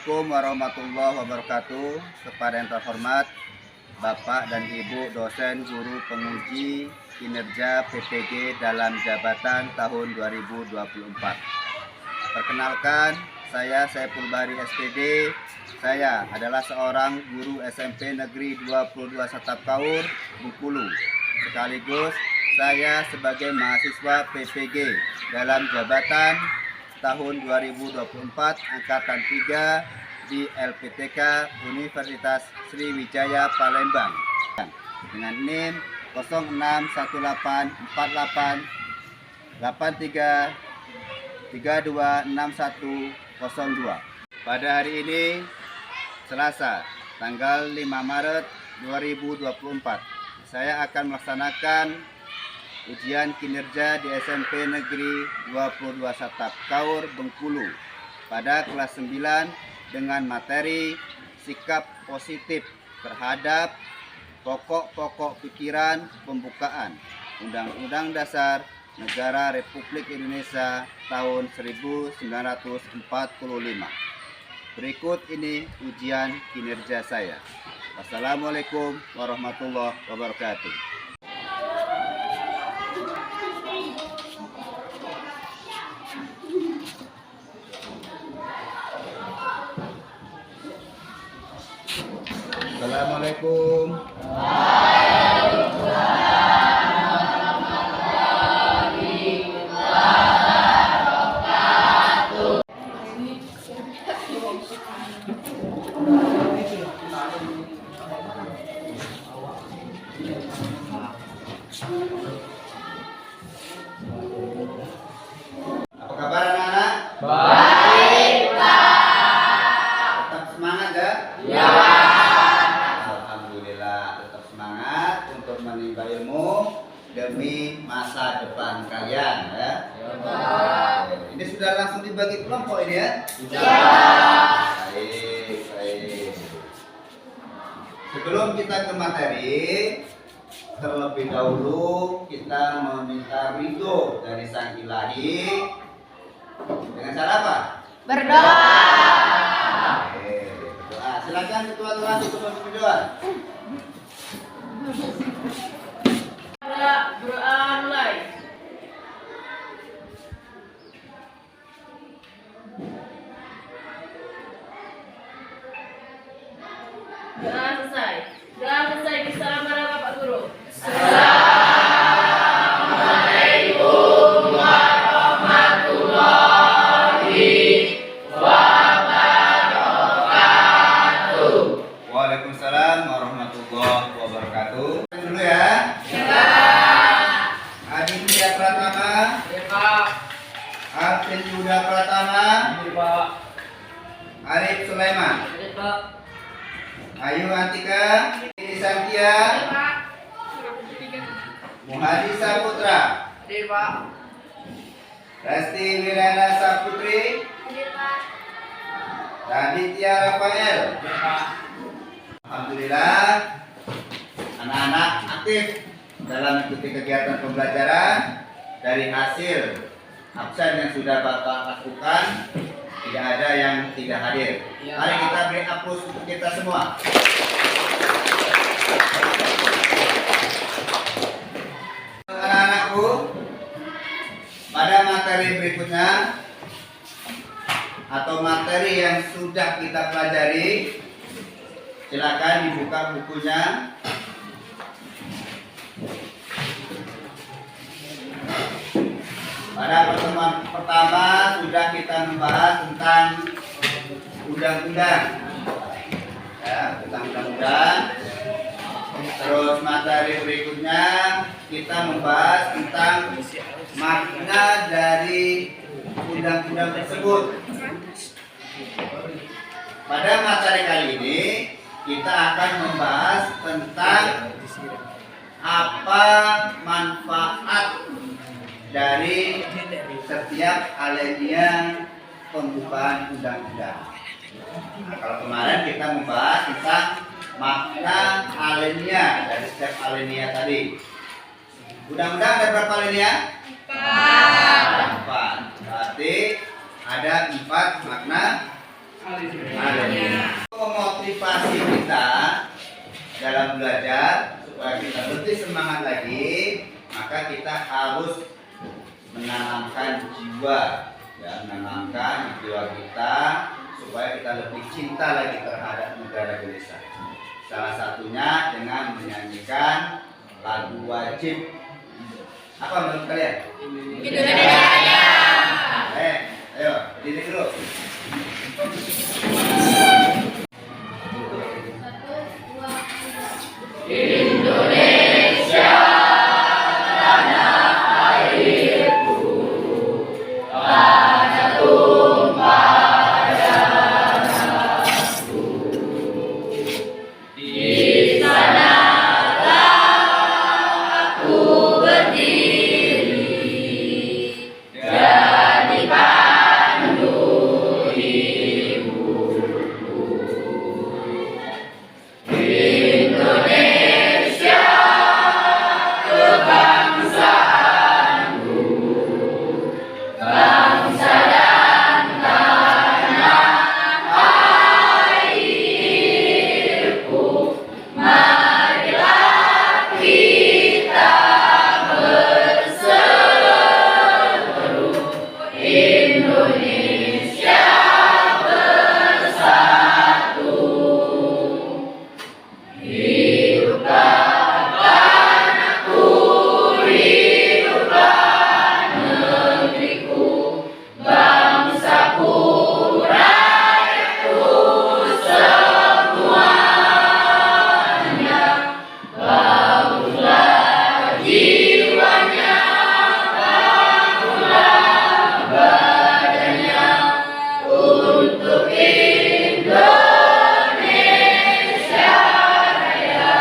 Assalamualaikum warahmatullahi wabarakatuh. Kepada yang terhormat Bapak dan Ibu dosen guru penguji kinerja PPG dalam jabatan tahun 2024. Perkenalkan, saya Saiful Bahri SPD. Saya adalah seorang guru SMP Negeri 22 Satapkaur, Bengkulu. Sekaligus saya sebagai mahasiswa PPG dalam jabatan tahun 2024 angkatan 3 di LPTK Universitas Sriwijaya Palembang dengan NIM 06184838326102. Pada hari ini Selasa tanggal 5 Maret 2024 saya akan melaksanakan ujian kinerja di SMP Negeri 22 Satapkaur Bengkulu pada kelas 9 dengan materi sikap positif terhadap pokok-pokok pikiran pembukaan Undang-Undang Dasar Negara Republik Indonesia tahun 1945. Berikut ini ujian kinerja saya. Wassalamualaikum warahmatullahi wabarakatuh. Assalamualaikum. Apa kabar anak-anak? Baik, Pak. Tetap semangat ya? Ya. Alhamdulillah, tetap semangat untuk menimba ilmu demi masa depan kalian ya. Ya, Pak. Ini sudah langsung dibagi kelompok ini ya? Ya. Baik, baik. Sebelum kita ke materi, terlebih dahulu kita meminta ridho dari Sang Ilahi dengan cara apa? Berdoa. Oke, berdoa. Silakan ketua-ketua untuk berdoa. Berdoa mulai. Doa selesai. Doa selesai. Salam kepada Bapak Guru. Assalamualaikum warahmatullahi wabarakatuh. Waalaikumsalam warahmatullahi wabarakatuh. Dulu ya. Ya. Aditya Pratama. Ya, Pak. Artin Yuda Pratama. Ya, Pak. Arif Sulaiman. Ya, Pak. Ayu Antika. Ini Santia. Ya, Pak. Muhadi Saputra. Ya, Pak. Resti Wirana Saputri. Ya, Pak. Raditya Rafael. Ya, Pak. Alhamdulillah, anak-anak aktif dalam mengikuti kegiatan pembelajaran. Dari hasil absen yang sudah Bapak lakukan, tidak ada yang tidak hadir. Ya, Mari Pak. kita beri aplaus untuk kita semua. Anak-anakku, pada materi berikutnya atau materi yang sudah kita pelajari, silakan dibuka bukunya. Pada pertemuan pertama sudah kita membahas tentang undang-undang, ya, tentang undang-undang. Terus materi berikutnya kita membahas tentang makna dari undang-undang tersebut. Pada materi kali ini kita akan membahas tentang apa manfaat dari setiap alinea pembukaan undang-undang. Nah, kalau kemarin kita membahas tentang makna alinea dari setiap alinea tadi. Undang-undang ada berapa alinea? 4. Berarti ada 4 makna alinea. lebih semangat lagi, maka kita harus menanamkan jiwa, ya, menanamkan jiwa kita supaya kita lebih cinta lagi terhadap negara Indonesia. Salah satunya dengan menyanyikan lagu wajib. Apa menurut kalian? Indonesia. Ayo, berdiri dulu. Indonesia, tanah airku, tanah tumpah darahku. Di sanalah aku berdiri dan dipandu ibuku. Indonesia, kebangsaanku, bangsa dan tanah airku, marilah kita berseru, Indonesia bersatu. Hiduplah tanahku, hiduplah negeriku, bangsaku, rakyatku semuanya. Bangunlah jiwanya, bangunlah badannya untuk Indonesia Raya.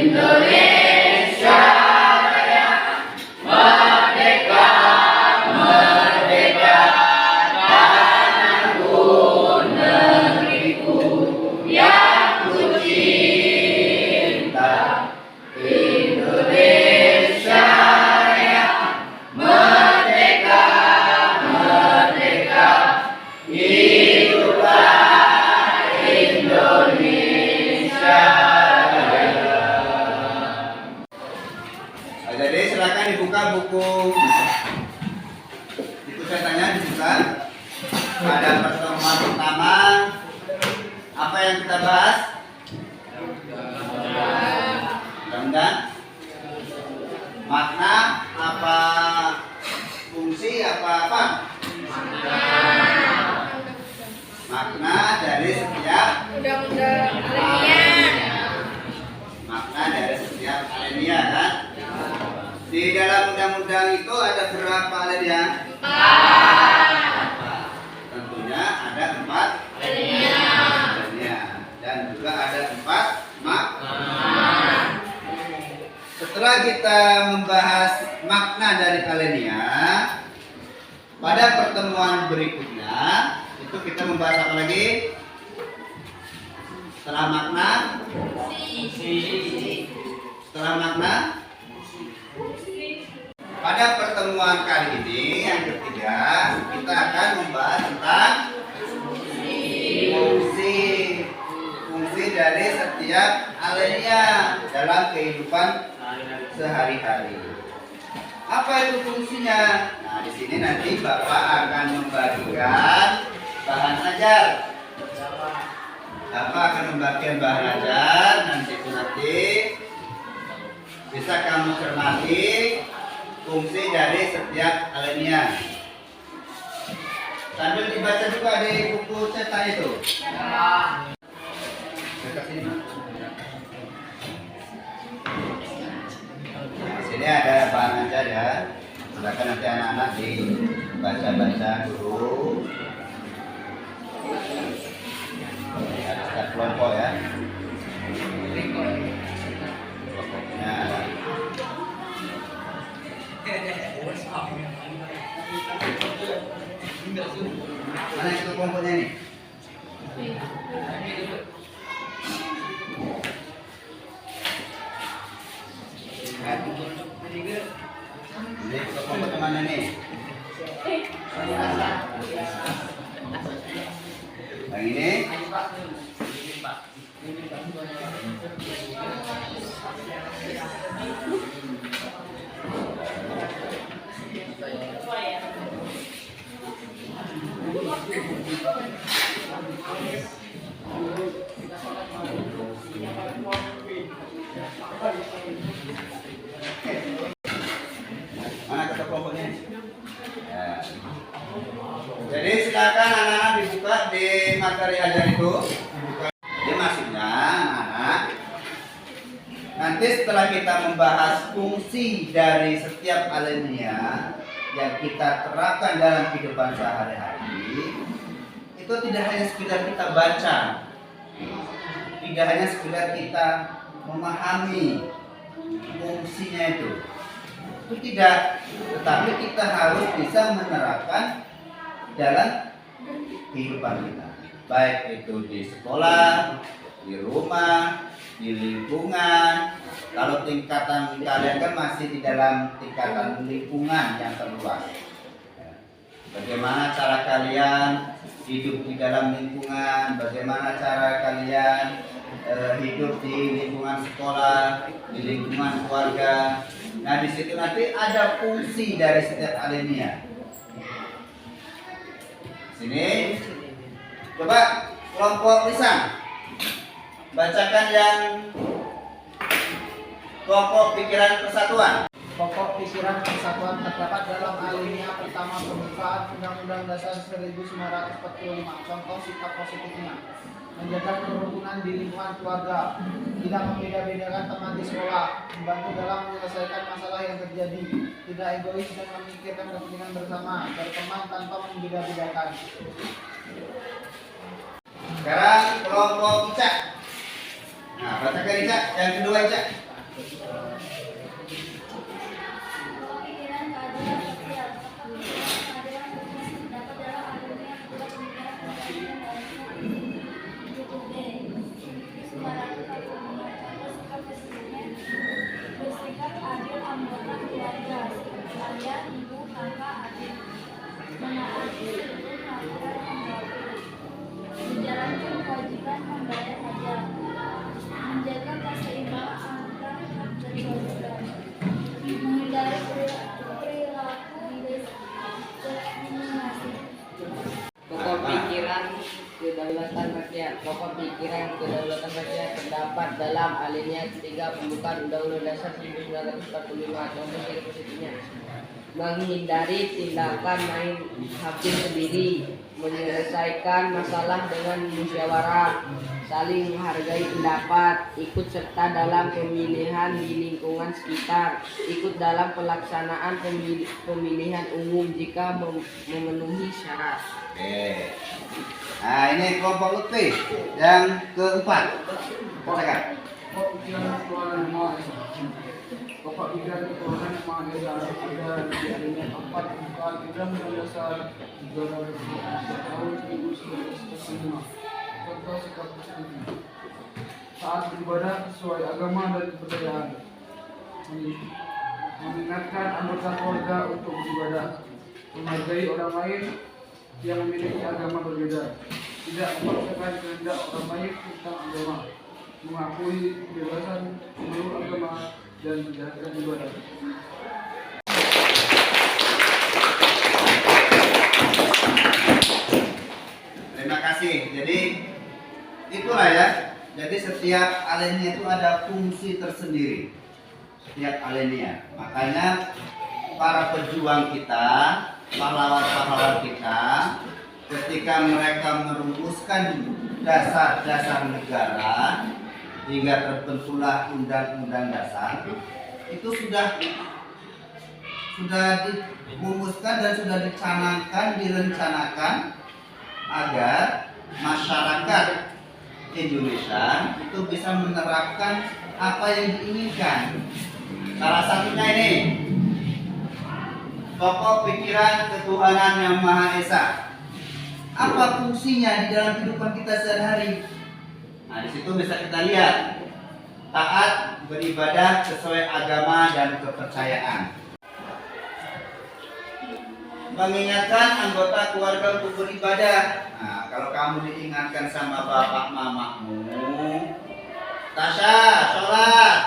Indonesia Raya, merdeka, merdeka, tanahku, negeriku yang ku cinta. Indonesia Raya, merdeka, merdeka, hiduplah Indonesia Raya. Jadi silakan dibuka buku ceritanya, dibuka. Pada pertemuan pertama, apa yang kita bahas? Undang-undang. Makna apa? Fungsi apa? Makna dari setiap Undang-undang alamiah. makna dari setiap alinea, kan? Di dalam undang-undang itu ada berapa alinea? Tentunya ada 4 alinea dan juga ada 4 makna. Setelah kita membahas makna dari alinea, pada pertemuan berikutnya itu kita membahas apa lagi? Setelah makna, pada pertemuan kali ini yang ketiga kita akan membahas tentang fungsi dari setiap alinea dalam kehidupan sehari-hari. Apa itu fungsinya? Nah, di sini nanti Bapak akan membagikan bahan ajar. Bapak akan membagikan bahan ajar, nanti bisa kamu cermati fungsi dari setiap alinea. Sambil dibaca juga di buku cetak itu. Dekat sini. Di sini ada bahan ajar ya. Silakan nanti anak-anak dibaca-baca dulu. Ada setiap kelompok ya. Kelompoknya ada. Mana itu kelompoknya ini? Ini kelompok mana nih? Yang ini? Jadi silakan anak-anak dibuka di materi ajar itu. Dibuka. Jadi maksudnya anak-anak, nanti setelah kita membahas fungsi dari setiap alinea yang kita terapkan dalam kehidupan sehari-hari, itu tidak hanya sekedar kita baca, tidak hanya sekedar kita memahami fungsinya itu tidak, tetapi kita harus bisa menerapkan dalam kehidupan kita, baik itu di sekolah, di rumah, di lingkungan. Kalau tingkatan kalian kan masih di dalam tingkatan lingkungan yang terluas. Bagaimana cara kalian hidup di dalam lingkungan, bagaimana cara kalian hidup di lingkungan sekolah, di lingkungan keluarga. Nah, di situ nanti ada fungsi dari setiap alinea. Sini, coba kelompok lisan, bacakan yang kelompok pikiran persatuan. Pokok pikiran persatuan terdapat dalam alinea pertama pembukaan Undang-Undang Dasar 1945. Contoh sikap positifnya: menjaga kerukunan di lingkungan keluarga, tidak membeda-bedakan teman di sekolah, membantu dalam menyelesaikan masalah yang terjadi, tidak egois dan memikirkan kepentingan bersama, berteman tanpa membeda-bedakan. Sekarang kelompok Ica. Nah, bacakan Ica, yang kedua Ica. Bersikap adil anggota keluarga, ayah, ibu, kakak, adik, menaati seluruh aturan pembaku, menjalankan kewajiban membayar pajak, menjaga keseimbangan antara hak dan kewajiban, menghindari perilaku diskriminasi. Pokok pikiran kedaulatan rakyat. Pokok pikiran kedaulatan rakyat terdapat dalam alinea ketiga pembukaan Undang-Undang Dasar 1945. Contoh ciri positifnya: menghindari tindakan main hakim sendiri, menyelesaikan masalah dengan musyawarah, saling menghargai pendapat, ikut serta dalam pemilihan di lingkungan sekitar, ikut dalam pelaksanaan pemilihan umum jika memenuhi syarat. Oke. Nah, ini kelompok Lutfi yang keempat. Bacakan. Pokok pikiran ketuhanan yang Maha Esa. Pokok pikiran ketuhanan yang Maha Esa ada di alinea 4 pembukaan Undang-Undang Dasar 1945 tahun 1945. Contoh sikap positifnya: saat beribadah sesuai agama dan kepercayaan, mengingatkan anggota keluarga untuk beribadah, menghargai orang lain yang memiliki agama berbeda, tidak memaksakan kehendak orang lain tentang agama, mengakui kebebasan seluruh agama dan menjalankan ibadah. Terima kasih. Jadi itulah ya. Jadi setiap alinea itu ada fungsi tersendiri. Setiap alinea. Makanya para pejuang kita, pahlawan-pahlawan kita, ketika mereka merumuskan dasar-dasar negara hingga terbentuklah undang-undang dasar, itu sudah dirumuskan dan sudah dicanangkan, direncanakan agar masyarakat Indonesia itu bisa menerapkan apa yang diinginkan. Salah satunya ini pokok pikiran ketuhanan yang Maha Esa. Apa fungsinya di dalam kehidupan kita sehari-hari? Nah, di situ bisa kita lihat taat beribadah sesuai agama dan kepercayaan. Mengingatkan anggota keluarga untuk beribadah. Nah, kalau kamu diingatkan sama bapak mamamu, Tasya, sholat,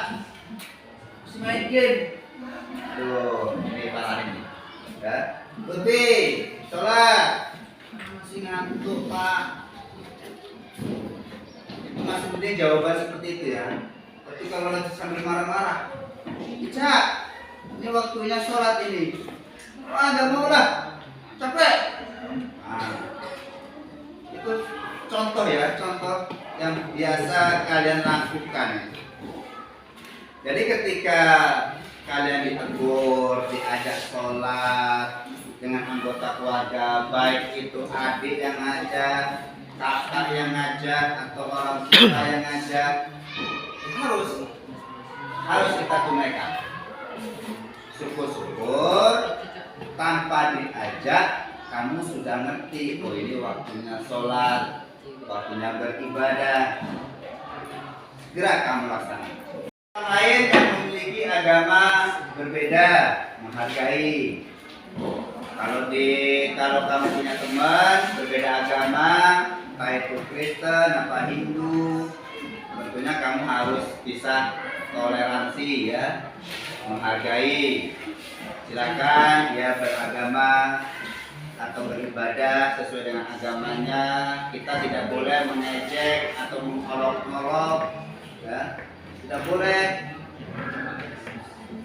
masih main game. Aduh, ini parah ini. Ya, Lutfi, sholat, masih ngantuk pak. Itu masih penting jawaban seperti itu ya. Tapi kalau lagi sambil marah-marah, Ica, ini waktunya sholat ini. Oh, nggak mau lah. biasa kalian lakukan. Jadi ketika kalian ditegur, diajak sholat dengan anggota keluarga, baik itu adik yang ngajak, kakak yang ngajak, atau orang tua yang ngajak, harus kita tunaikan. Syukur-syukur tanpa diajak kamu sudah ngerti, oh ini waktunya sholat, waktunya beribadah. Segera kamu laksanakan. Orang lain yang memiliki agama berbeda, menghargai. Kalau kamu punya teman berbeda agama, entah itu Kristen apa Hindu, tentunya kamu harus bisa toleransi ya, menghargai. Silakan dia beragama atau beribadah sesuai dengan agamanya. Kita tidak boleh mengejek atau mengolok-olok ya. Tidak boleh.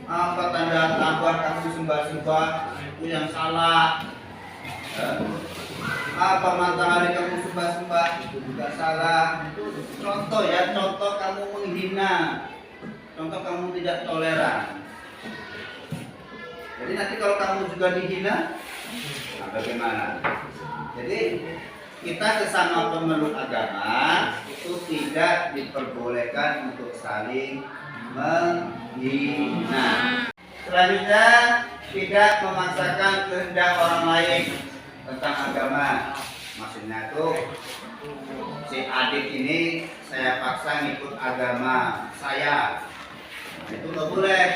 Apa tanda kabar kamu sembah-sembah itu yang salah ya. Apa matahari kamu sembah-sembah itu juga salah. Contoh ya, contoh kamu menghina, contoh kamu tidak toleran. Jadi nanti kalau kamu juga dihina, bagaimana? Jadi kita sesama pemeluk agama itu tidak diperbolehkan untuk saling menghina. Selanjutnya, tidak memaksakan kehendak orang lain tentang agama. Maksudnya tuh si adik ini saya paksa ngikut agama saya, itu nggak boleh.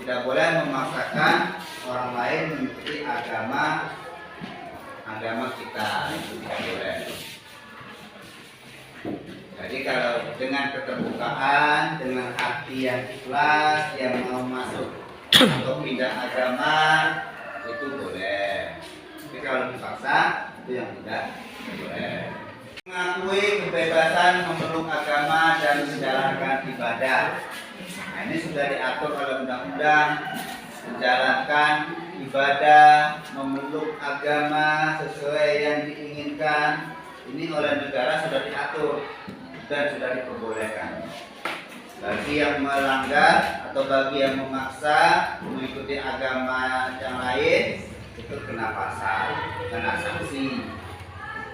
Tidak boleh memaksakan orang lain mengikuti agama kita, itu tidak boleh. Jadi kalau dengan keterbukaan, dengan hati yang ikhlas, yang mau masuk atau pindah agama, itu boleh. Tapi kalau dipaksa, itu yang tidak boleh. Mengakui kebebasan memeluk agama dan menjalankan ibadah. Nah, ini sudah diatur oleh undang-undang. Menjalankan ibadah, memeluk agama sesuai yang diinginkan, ini oleh negara sudah diatur dan sudah diperbolehkan. Bagi yang melanggar atau bagi yang memaksa mengikuti agama yang lain, itu kena pasal, kena sanksi.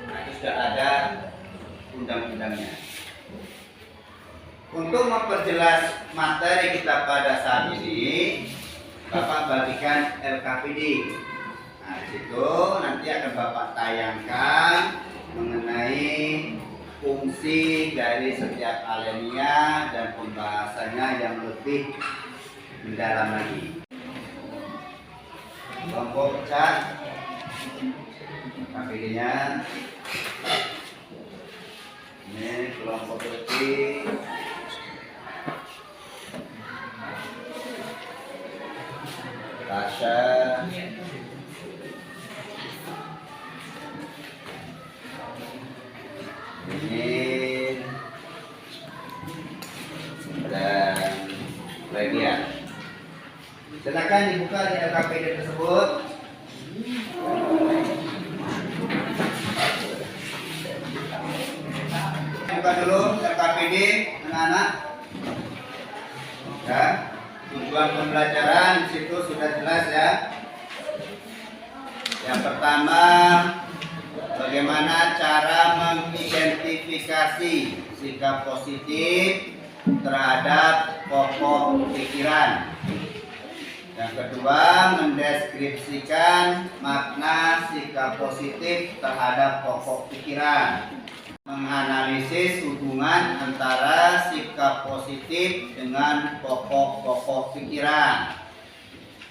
Nah, itu sudah ada undang-undangnya. Untuk memperjelas materi kita pada saat ini, Bapak bagikan LKPD. Nah, di situ nanti akan Bapak tayangkan mengenai fungsi dari setiap alenia dan pembahasannya yang lebih mendalam lagi. Kelompok cat KPD-nya. Ini kelompok putih. Tasha, ini dan bagian. Silakan dibuka di LKPD tersebut. Buka dulu LKPD anak-anak. Ya. Tujuan pembelajaran di situ sudah jelas ya. Yang pertama, bagaimana cara mengidentifikasi sikap positif terhadap pokok pikiran. Yang kedua, mendeskripsikan makna sikap positif terhadap pokok pikiran. Menganalisis hubungan antara sikap positif dengan pokok-pokok pikiran.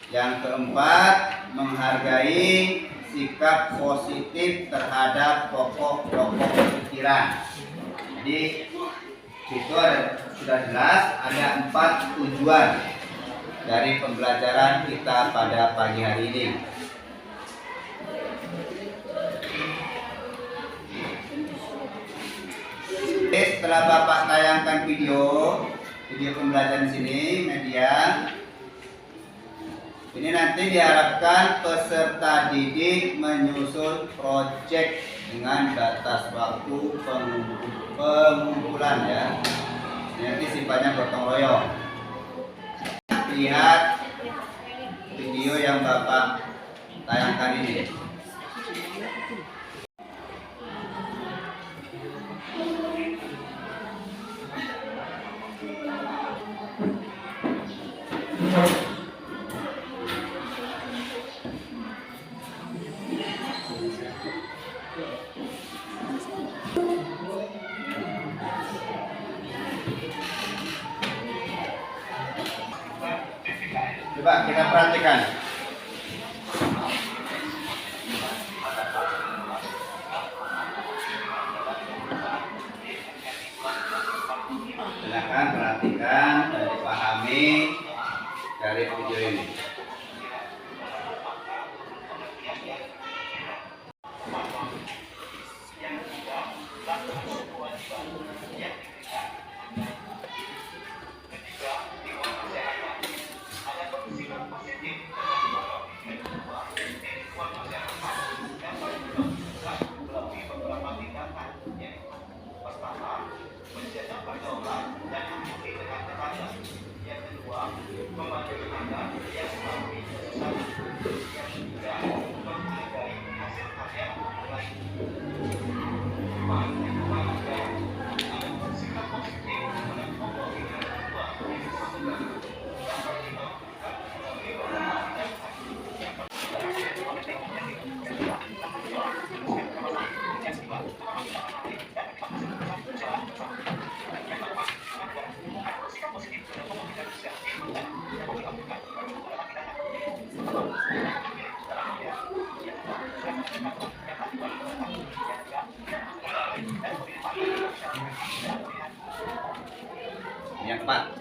Yang keempat, menghargai sikap positif terhadap pokok-pokok pikiran. Jadi itu sudah jelas ada 4 tujuan dari pembelajaran kita pada pagi hari ini. Setelah Bapak tayangkan video pembelajaran sini media, ini nanti diharapkan peserta didik menyusun proyek dengan batas waktu pengumpulan ya. Nanti sifatnya gotong royong. Lihat video yang Bapak tayangkan ini. Coba kita perhatikan. Silakan perhatikan dan dipahami dari video ini. Yang 4.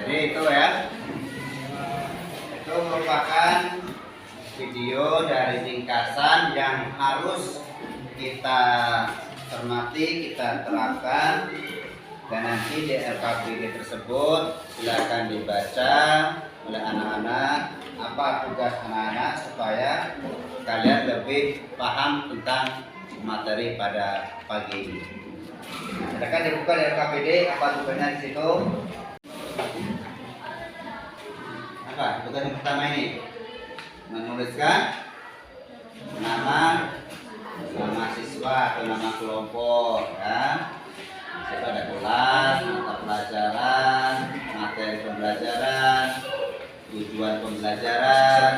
Jadi itu ya, itu merupakan video dari ringkasan yang harus kita cermati, kita terapkan, dan nanti di LKPD tersebut silakan dibaca oleh anak-anak apa tugas anak-anak supaya kalian lebih paham tentang materi pada pagi ini. Silakan dibuka di LKPD apa tugasnya di situ. Apa tugas yang pertama ini? Menuliskan nama siswa atau nama kelompok ya. Siapa ada kelas, mata pelajaran, materi pembelajaran, tujuan pembelajaran.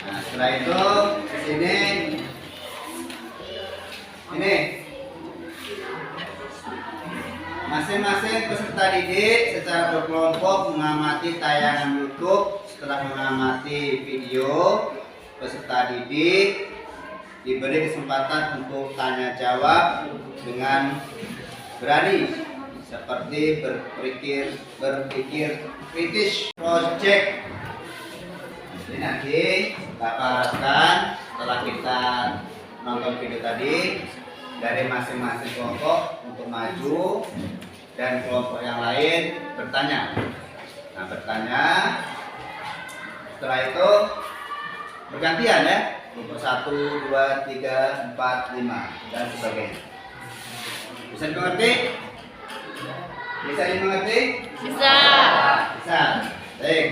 Nah, setelah itu di sini ini masing-masing peserta didik secara berkelompok mengamati tayangan YouTube. Setelah mengamati video, peserta didik diberi kesempatan untuk tanya jawab dengan berani, seperti berpikir kritis project. Jadi nanti Bapak harapkan setelah kita nonton video tadi, dari masing-masing kelompok untuk maju dan kelompok yang lain bertanya. Nah, bertanya. Setelah itu bergantian ya, kelompok 1, 2, 3, 4, 5 dan sebagainya. Bisa dimengerti? Bisa dimengerti? Bisa. Bisa. Baik.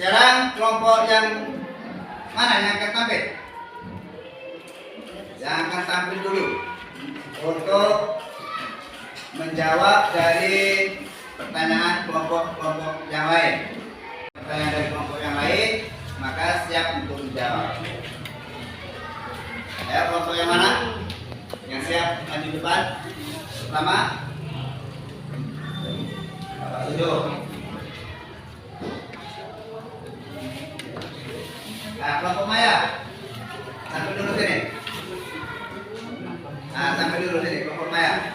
Sekarang kelompok yang mana yang akan tampil? Yang akan tampil dulu untuk menjawab dari pertanyaan kelompok-kelompok yang lain. Pertanyaan dari kelompok yang lain, maka siap untuk dijawab. Ya, kelompok yang mana? Yang siap maju depan? Pertama, Bapak Tujuh. Nah, kelompok Maya, sampai dulu sini. Nah, sampai dulu sini, kelompok Maya.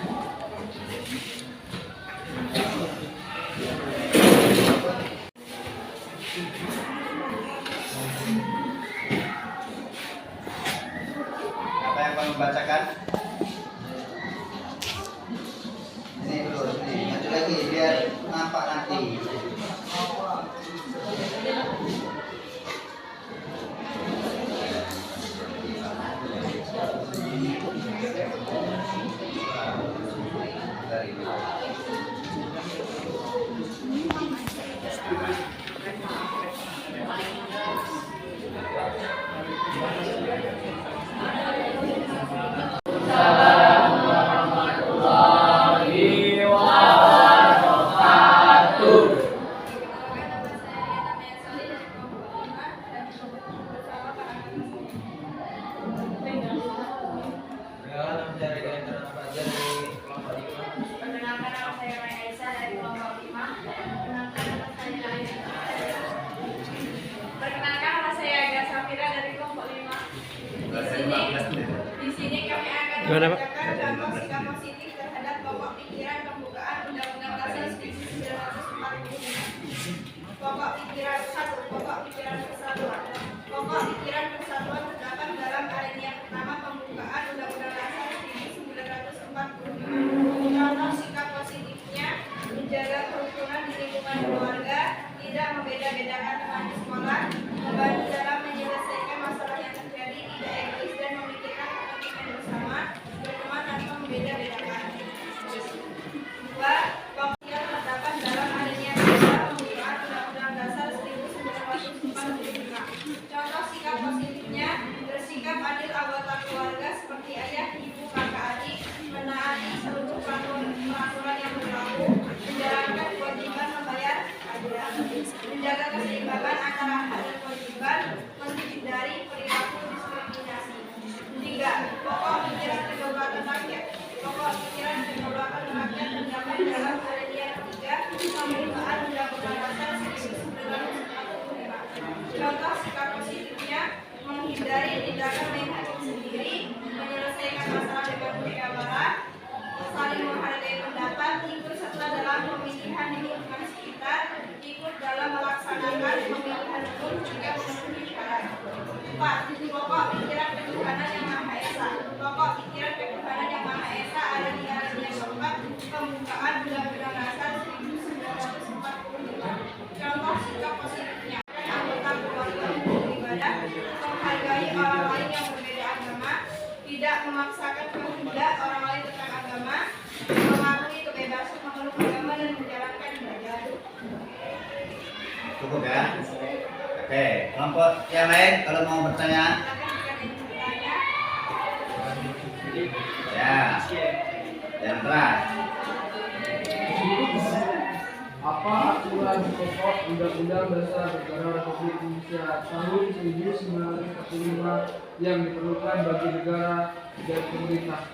Apa yang kamu bacakan? Ini dulu, ini maju lagi biar nampak nanti. Perkenalkan nama saya Maya Aisyah dari kelompok 5. Perkenalkan nama saya Aga Safira dari kelompok 5. Di sini kami akan membacakan contoh sikap positif terhadap pokok pikiran pembukaan Undang-Undang Dasar 1945. Pokok pikiran 1. Pokok pikiran persatuan. Pokok pikiran persatuan terdapat dalam alinea pertama pembukaan Undang-Undang Dasar 1945. Contoh sikap positifnya menjaga kerukunan di lingkungan keluarga, tidak membeda-bedakan teman di sekolah, membantu dalam menyelesaikan masalah yang terjadi, tidak egois dan memikirkan kepentingan bersama, berteman tanpa membeda-bedakan. 2. Pokoknya terdapat dalam alinea kedua pembukaan Undang-Undang Dasar 1945. Contoh sikap positifnya bersikap adil anggota keluarga seperti ayah, ibu, kakak, adik, menaati seluruh peraturan yang berlaku, menjalankan kewajiban membayar pajak, menjaga keseimbangan antara hak dan kewajiban, menghindari perilaku diskriminasi. 3. Pokok pikiran kedaulatan rakyat. Pokok pikiran kedaulatan rakyat terdapat dalam alinea 3 pembukaan Undang-Undang Dasar 1945. Contoh sikap positifnya menghindari tindakan main hakim sendiri, menyelesaikan masalah dengan musyawarah, saling menghargai pendapat, ikut serta dalam pemilihan di lingkungan sekitar, ikut dalam melaksanakan pemilihan umum jika memenuhi syarat. 4. Pokok pikiran ketuhanan yang Maha Esa. Pokok pikiran ketuhanan yang Maha Esa ada di alinea keempat pembukaan Undang-Undang Dasar 1945. Contoh sikap positifnya anggota keluarga untuk beribadah, menghargai orang lain yang berbeda agama, tidak memaksakan kehendak orang lain tentang agama, mematuhi kebebasan memeluk agama dan menjalankan ibadah. Cukup ya? Oke, kelompok yang lain kalau mau bertanya, ya, jangan keras. Apa aturan pokok Undang-Undang Dasar Negara Republik Indonesia tahun 1945 yang diperlukan bagi negara dan pemerintah?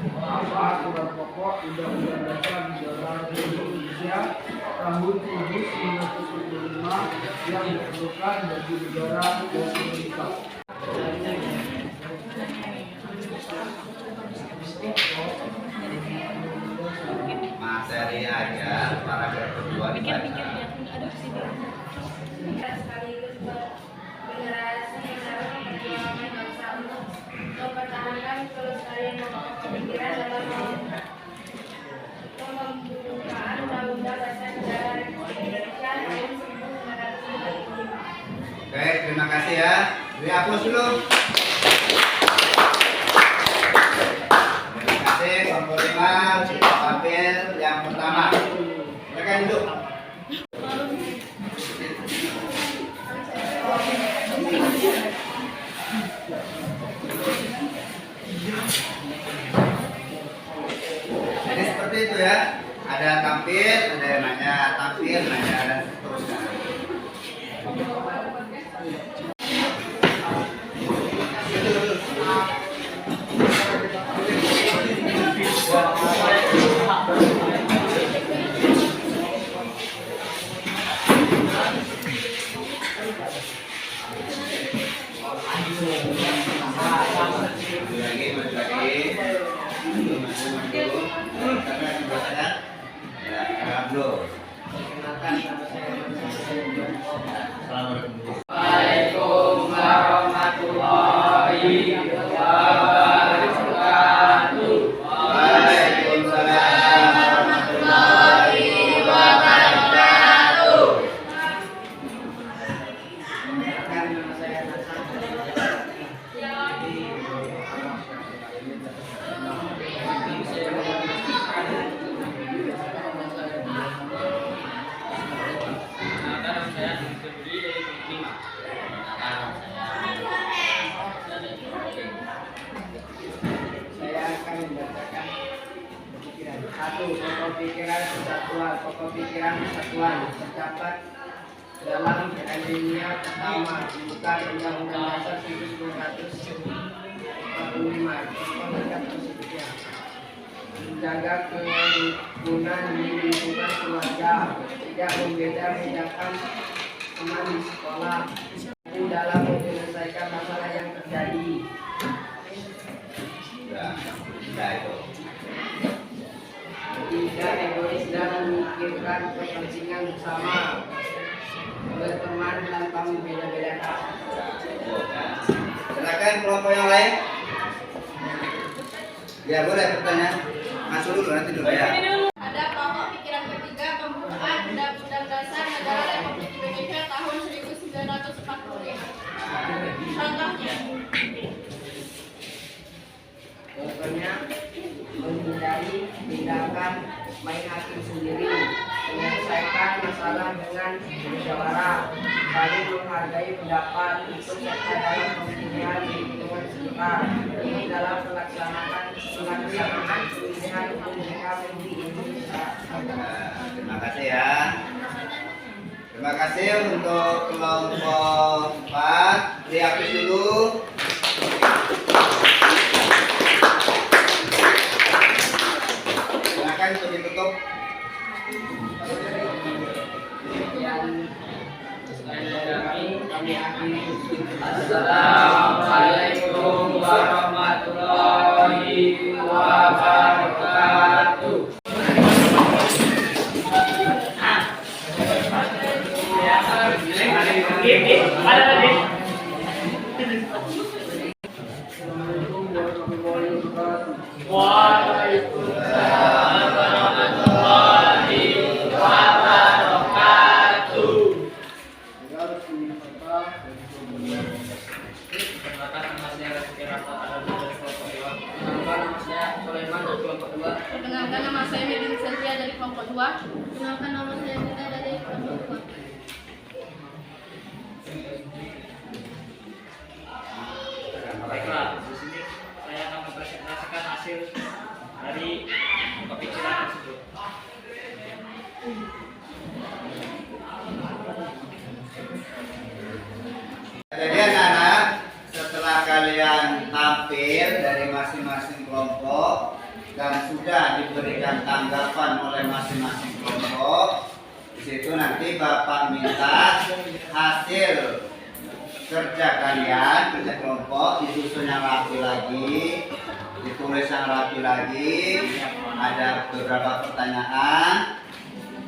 Apa aturan pokok Undang-Undang Dasar Negara Republik Indonesia tahun 1945 yang diperlukan bagi negara dan pemerintah? Materi aja paragraf kedua dibaca. Sekaligus bergenerasi yang dapat memperjuangkan bangsa untuk mempertahankan kelestarian pokok pemikiran dalam pembukaan Undang-Undang Dasar Negara Republik Indonesia tahun 1945. Oke, terima kasih ya. Dihapus dulu. Terima kasih kelompok 5 kita tampil yang pertama. Silakan duduk. Jadi seperti itu ya. Ada tampil, ada yang nanya, tampil, nanya, dan seterusnya. Maju lagi, maju lagi. Maju. Karena biasanya ya, karena belum. Perkenalkan, nama saya Assalamualaikum. Waalaikumsalam warahmatullahi wabarakatuh. Waalaikumsalam warahmatullahi wabarakatuh. Perkenalkan, nama saya Hasan. Saya akan membacakan pikiran. Satu, pokok pikiran persatuan. Pokok pikiran persatuan terdapat dalam alinea pertama bukan Undang-Undang Dasar 1945 tentang tingkat positifnya. Menjaga kerukunan di lingkungan keluarga, tidak membeda-bedakan teman di sekolah, dan dalam menyelesaikan masalah yang terjadi. Sudah itu. Tidak egois dan memikirkan kepentingan bersama, berteman tanpa membeda-bedakan. Silakan kelompok yang lain. Ya boleh bertanya. Masuk dulu nanti dulu ya. Ada pokok pikiran ketiga pembukaan Undang-Undang Dasar Negara Republik Indonesia tahun 1945. Contohnya, Contohnya, menghindari tindakan main hakim sendiri, menyelesaikan masalah dengan musyawarah, saling menghargai pendapat, ikut serta dalam pemilihan di lingkungan sekitar, ini dalam pelaksanaan pemilihan umum di Indonesia. Terima kasih ya. Terima kasih untuk kelompok 4. Dihapus dulu. Silakan untuk ditutup. Kami akhiri. Assalamualaikum warahmatullahi wabarakatuh. Waalaikumsalam warahmatullahi wabarakatuh. Perkenalkan nama saya Medin Sentia dari kelompok 2. Perkenalkan nama saya Nita dari kelompok 2. Baiklah, di sini saya akan mempresentasikan hasil dari kepikiran tersebut. Jadi anak-anak, setelah kalian tampil dari masing-masing kelompok dan sudah diberikan tanggapan oleh masing-masing kelompok, di situ nanti Bapak minta hasil kerja kalian, kerja kelompok disusun yang rapi lagi, ditulis yang rapi lagi, ada beberapa pertanyaan.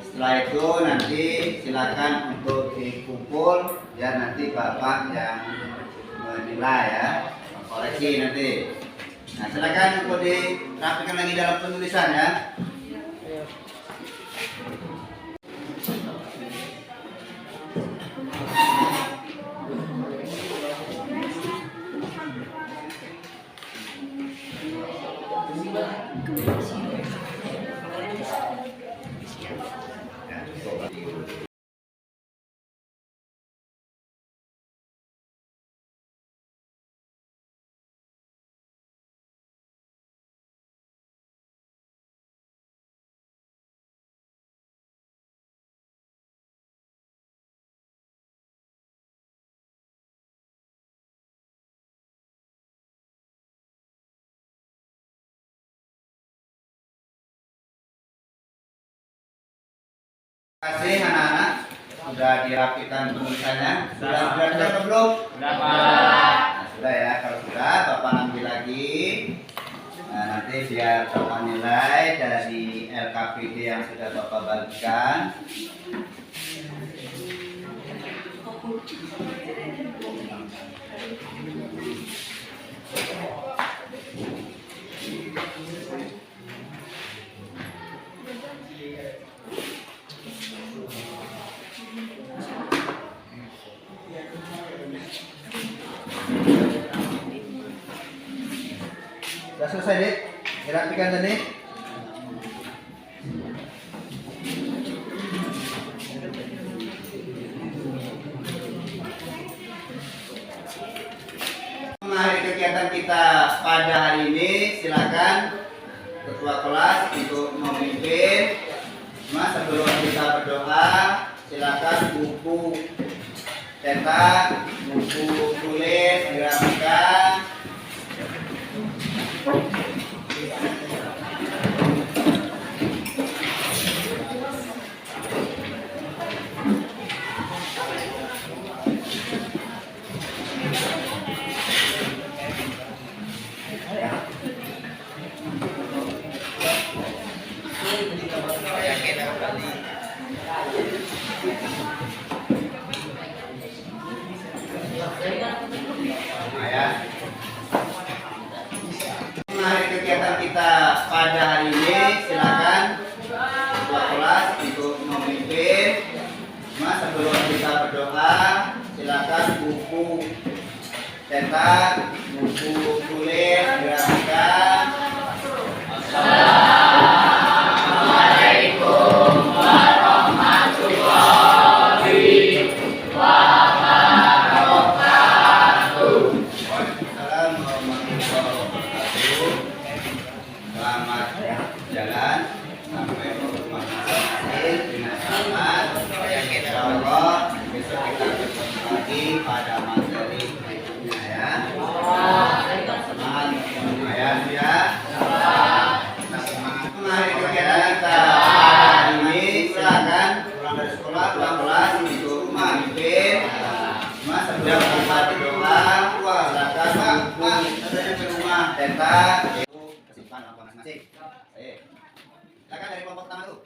Setelah itu nanti silakan untuk dikumpul ya, nanti Bapak yang menilai ya, koreksi nanti. Nah silakan untuk dirapikan lagi dalam penulisan ya. Terima kasih anak-anak. Sudah dirapikan penulisannya. Sudah atau belum? Berapa? Nah, sudah ya. Kalau sudah, Bapak ambil lagi. Nah, nanti biar Bapak nilai dari LKPD yang sudah Bapak bagikan. Sudah selesai, Dik? Dirapikan tadi? Mengakhiri kegiatan kita pada hari ini, silakan ketua kelas untuk memimpin. Mas, sebelum kita berdoa, silakan buku cetak, buku tulis dirapikan. Mengakhiri kegiatan kita pada hari ini, silakan ketua kelas untuk memimpin. Mas, sebelum kita berdoa, silakan buku cetak, buku tulis dirapikan. Selamat jalan sampai rumah masing-masing dengan selamat. Insya Allah besok kita bertemu lagi pada materi berikutnya ya. Tetap semangat ya. Tetap semangat. Mengakhiri kegiatan kita hari ini, silakan pulang dari sekolah, pulang kelas untuk rumah mimpin. Mas, sebelum kita berdoa, silakan Pak, katanya ke rumah cetak. Kesimpan apa masing-masing. Silakan dari kelompok pertama dulu.